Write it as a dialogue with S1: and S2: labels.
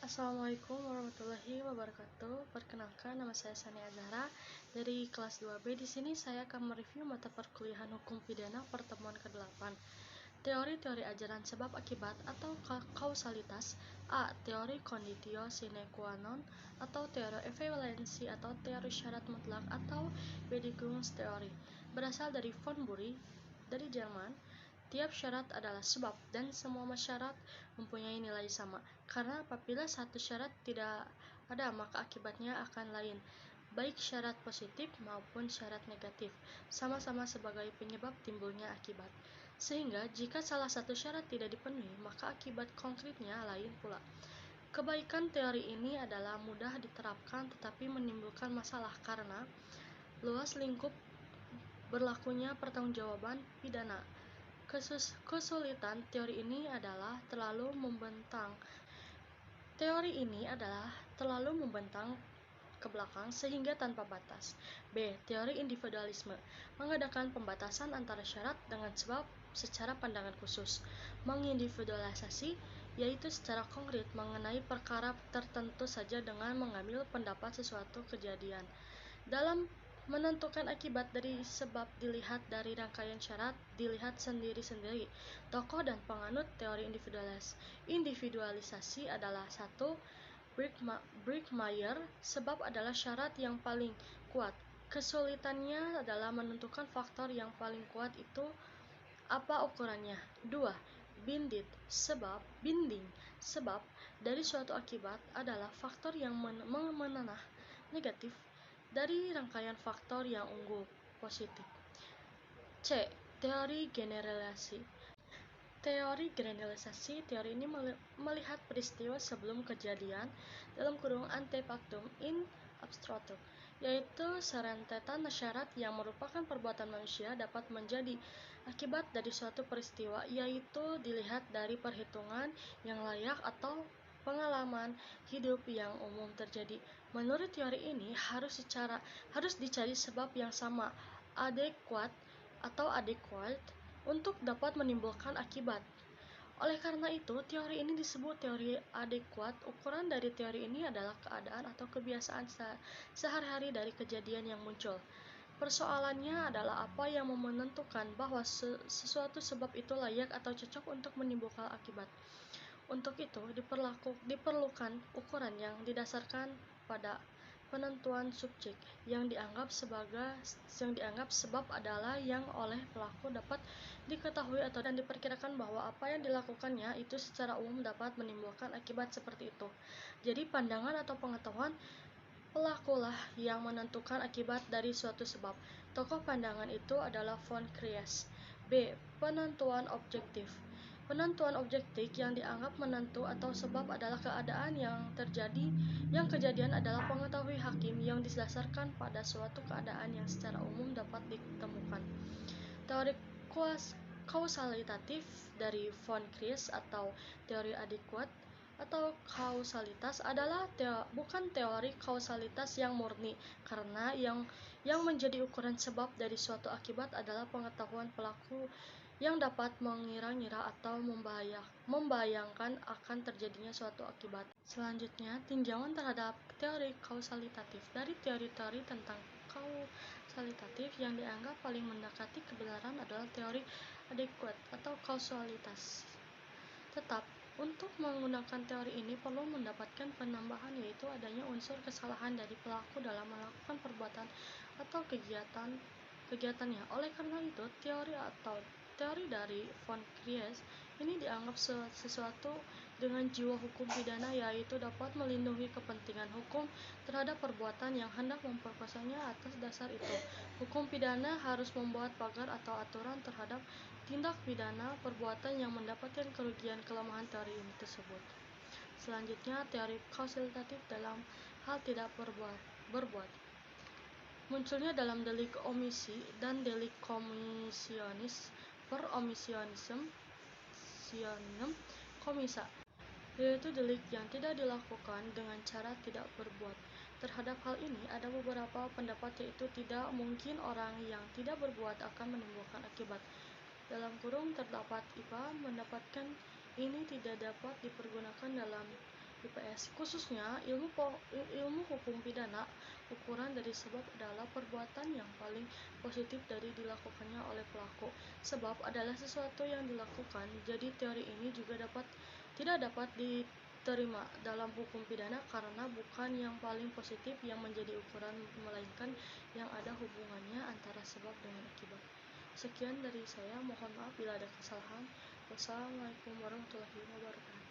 S1: Assalamualaikum warahmatullahi wabarakatuh. Perkenalkan, nama saya Sani Azhara dari kelas 2B. Di sini saya akan mereview mata perkuliahan Hukum Pidana pertemuan ke-8. Teori-teori ajaran sebab akibat atau kausalitas. A. Teori conditio sine qua non atau teori equivalensi atau teori syarat mutlak atau Bedingungstheorie. Berasal dari von Bury dari Jerman. Tiap syarat adalah sebab dan semua syarat mempunyai nilai sama. Karena apabila satu syarat tidak ada, maka akibatnya akan lain. Baik syarat positif maupun syarat negatif sama-sama sebagai penyebab timbulnya akibat. Sehingga jika salah satu syarat tidak dipenuhi, maka akibat konkretnya lain pula. Kebaikan teori ini adalah mudah diterapkan tetapi menimbulkan masalah karena luas lingkup berlakunya pertanggungjawaban pidana. Kesulitan teori ini adalah terlalu membentang. Teori ini adalah terlalu membentang ke belakang sehingga tanpa batas. B. Teori individualisme mengadakan pembatasan antara syarat dengan sebab secara pandangan khusus. Mengindividualisasi yaitu secara konkret mengenai perkara tertentu saja dengan mengambil pendapat sesuatu kejadian. Dalam menentukan akibat dari sebab dilihat dari rangkaian syarat, dilihat sendiri-sendiri. Tokoh dan penganut teori individualisasi adalah satu. Brickmeyer, sebab adalah syarat yang paling kuat. Kesulitannya adalah menentukan faktor yang paling kuat itu apa ukurannya. 2. Binding, sebab dari suatu akibat adalah faktor yang menenah negatif dari rangkaian faktor yang unggul positif. C. Teori generalisasi. Teori ini melihat peristiwa sebelum kejadian (ante factum in abstracto), yaitu serentetan syarat yang merupakan perbuatan manusia dapat menjadi akibat dari suatu peristiwa, yaitu dilihat dari perhitungan yang layak atau pengalaman hidup yang umum terjadi. Menurut teori ini harus dicari sebab yang sama, adequate, untuk dapat menimbulkan akibat. Oleh karena itu, teori ini disebut teori adekuat. Ukuran dari teori ini adalah keadaan atau kebiasaan sehari-hari dari kejadian yang muncul. Persoalannya adalah apa yang menentukan bahwa sesuatu sebab itu layak atau cocok untuk menimbulkan akibat. Untuk itu, diperlukan ukuran yang didasarkan pada penentuan subjek yang dianggap sebab adalah yang oleh pelaku dapat diketahui atau dan diperkirakan bahwa apa yang dilakukannya itu secara umum dapat menimbulkan akibat seperti itu. Jadi pandangan atau pengetahuan pelakulah yang menentukan akibat dari suatu sebab. Tokoh pandangan itu adalah von Kries. B. Penentuan objektif. Penentuan objektif yang dianggap menentu atau sebab adalah keadaan yang terjadi, yang kejadian adalah pengetahui hakim yang didasarkan pada suatu keadaan yang secara umum dapat ditemukan. Teori kausalitatif dari von Kries atau teori adekuat atau kausalitas adalah bukan teori kausalitas yang murni, karena yang menjadi ukuran sebab dari suatu akibat adalah pengetahuan pelaku yang dapat mengira-ngira atau membayangkan akan terjadinya suatu akibat. Selanjutnya, tinjauan terhadap teori kausalitatif. Dari teori-teori tentang kausalitatif yang dianggap paling mendekati kebenaran adalah teori adekuat atau kausalitas. Tetap, untuk menggunakan teori ini perlu mendapatkan penambahan, yaitu adanya unsur kesalahan dari pelaku dalam melakukan perbuatan atau kegiatannya. Oleh karena itu, teori dari von Kries ini dianggap sesuatu dengan jiwa hukum pidana, yaitu dapat melindungi kepentingan hukum terhadap perbuatan yang hendak memperkosanya. Atas dasar itu, hukum pidana harus membuat pagar atau aturan terhadap tindak pidana perbuatan yang mendapatkan kerugian. Kelemahan teori ini tersebut. Selanjutnya, teori kausalitatif dalam hal tidak berbuat. Munculnya dalam delik omisi dan delik komisionis per omissionism komisa, yaitu delik yang tidak dilakukan dengan cara tidak berbuat. Terhadap hal ini ada beberapa pendapat, yaitu tidak mungkin orang yang tidak berbuat akan menimbulkan akibat. Terdapat IPA mendapatkan ini tidak dapat dipergunakan dalam IPS. Khususnya ilmu hukum pidana, ukuran dari sebab adalah perbuatan yang paling positif dari dilakukannya oleh pelaku. Sebab adalah sesuatu yang dilakukan, jadi teori ini juga tidak dapat diterima dalam hukum pidana karena bukan yang paling positif yang menjadi ukuran, melainkan yang ada hubungannya antara sebab dengan akibat. Sekian dari saya, mohon maaf bila ada kesalahan. Wassalamualaikum warahmatullahi wabarakatuh.